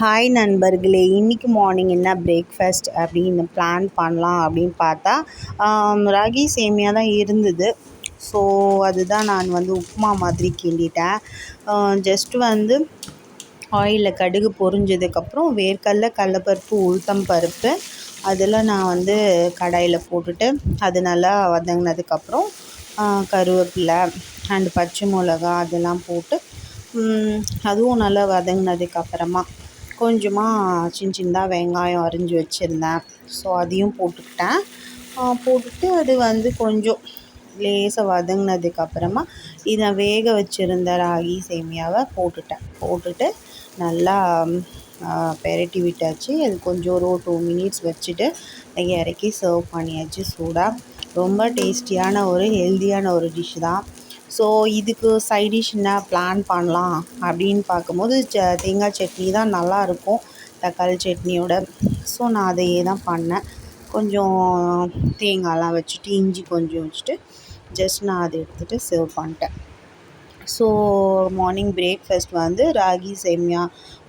Hi நண்பர்களே, இன்றைக்கி morning என்ன பிரேக்ஃபாஸ்ட் அப்படின்னு பிளான் பண்ணலாம் அப்படின்னு பார்த்தா ராகி சேமியா தான் இருந்தது. ஸோ அதுதான் நான் உப்புமா மாதிரி கிண்டிட்டேன். ஜஸ்ட்டு ஆயிலில் கடுகு பொரிஞ்சதுக்கப்புறம் வேர்க்கடலை, கடலப்பருப்பு, உளுத்தம் பருப்பு அதெல்லாம் நான் கடாயில் போட்டுட்டு அது நல்லா வதங்கினதுக்கப்புறம் கருவேப்பிலை அண்டு பச்சை மிளகா அதெல்லாம் போட்டு அதுவும் நல்லா வதங்கினதுக்கப்புறமா கொஞ்சமாக சின்னதாக வெங்காயம் அரிஞ்சு வச்சுருந்தேன். ஸோ அதையும் போட்டுக்கிட்டேன். போட்டுட்டு அது கொஞ்சம் லேசாக வதங்கினதுக்கப்புறமா இதை வேக வச்சுருந்த ராகி சேமியாவை போட்டுட்டு நல்லா பெரட்டி விட்டாச்சு. அது கொஞ்சம் ஒரு 2 மினிட்ஸ் வச்சுட்டு இறக்கி சர்வ் பண்ணியாச்சு சூடாக. ரொம்ப டேஸ்டியான ஒரு ஹெல்தியான ஒரு டிஷ் தான். ஸோ இதுக்கு சைட் டிஷ் என்ன பிளான் பண்ணலாம் அப்படின்னு பார்க்கும்போது தேங்காய் சட்னி தான் நல்லாயிருக்கும் தக்காளி சட்னியோட. ஸோ நான் அதையே தான் பண்ணேன். கொஞ்சம் தேங்காய்லாம் வச்சுட்டு இஞ்சி கொஞ்சம் வச்சுட்டு ஜஸ்ட் நான் அதை எடுத்துகிட்டு சர்வ் பண்ணிட்டேன். ஸோ மார்னிங் பிரேக்ஃபாஸ்ட் ராகி சேமியா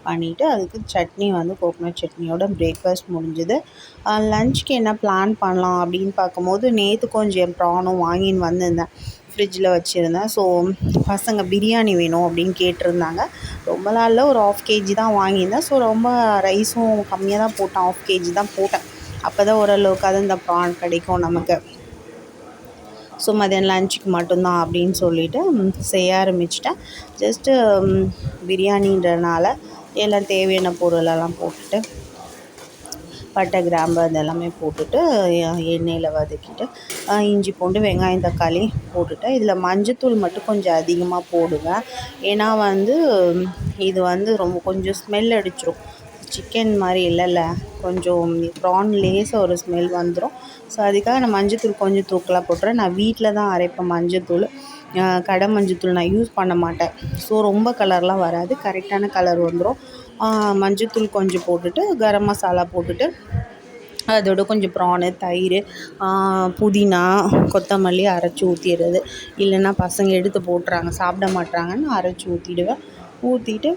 பண்ணிவிட்டு அதுக்கு சட்னி கோகனட் சட்னியோட பிரேக்ஃபாஸ்ட் முடிஞ்சுது. லஞ்சுக்கு என்ன பிளான் பண்ணலாம் அப்படின்னு பார்க்கும்போது நேற்று கொஞ்சம் ப்ரானும் வாங்கின்னு வந்திருந்தேன், ஃப்ரிட்ஜில் வச்சுருந்தேன். ஸோ பசங்க பிரியாணி வேணும் அப்படின்னு கேட்டிருந்தாங்க. ரொம்ப நாளில் ஒரு 1/2 kg தான் வாங்கியிருந்தேன். ஸோ ரொம்ப ரைஸும் கம்மியாக தான் போட்டேன், 1/2 kg தான் போட்டேன். அப்போ தான் ஓரளவுக்காவது இந்த ப்ரான் கிடைக்கும் நமக்கு. ஸோ மதியம் லஞ்சுக்கு மட்டும்தான் அப்படின்னு சொல்லிவிட்டு செய்ய ஆரம்பிச்சிட்டேன். ஜஸ்ட்டு பிரியாணின்றனால எல்லாம் தேவையான பொருளெல்லாம் போட்டுட்டு பட்டை, கிராம்பு அதெல்லாமே போட்டுட்டு எண்ணெயில் வதக்கிட்டு இஞ்சி பூண்டு வெங்காயம் தக்காளி போட்டுட்டு இதில் மஞ்சத்தூள் மட்டும் கொஞ்சம் அதிகமாக போடுவேன். ஏன்னா இது ரொம்ப கொஞ்சம் ஸ்மெல் அடிச்சிடும். சிக்கன் மாதிரி இல்லைல்ல, கொஞ்சம் ப்ரான் லேசாக ஒரு ஸ்மெல் வந்துடும். ஸோ அதுக்காக நான் மஞ்சத்தூள் கொஞ்சம் தூக்கலாக போட்டுறேன். நான் வீட்டில் தான் அரைப்பேன் மஞ்சத்தூள், கடை மஞ்சத்தூள் நான் யூஸ் பண்ண மாட்டேன். ஸோ ரொம்ப கலர்லாம் வராது, கரெக்டான கலர் வந்துடும். மஞ்சத்தூள் கொஞ்சம் போட்டுட்டு கரம் மசாலா போட்டுட்டு அதோட கொஞ்சம் ப்ரானு, தயிர், புதினா, கொத்தமல்லி அரைச்சி ஊற்றிடுறது. இல்லைன்னா பசங்க எடுத்து போட்டுறாங்க, சாப்பிட மாட்றாங்கன்னு அரைச்சி ஊற்றிடுவேன். ஊற்றிட்டு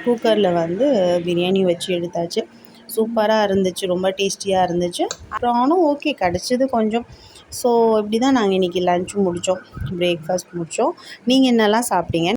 குக்கரில் பிரியாணி வச்சு எடுத்தாச்சு. சூப்பராக இருந்துச்சு, ரொம்ப டேஸ்டியாக இருந்துச்சு. ப்ரானும் ஓகே கிடச்சிது கொஞ்சம். ஸோ இப்படி தான் நாங்கள் இன்றைக்கி லன்ச் முடித்தோம், பிரேக்ஃபாஸ்ட் முடித்தோம். நீங்கள் என்னெல்லாம் சாப்பிட்டீங்க?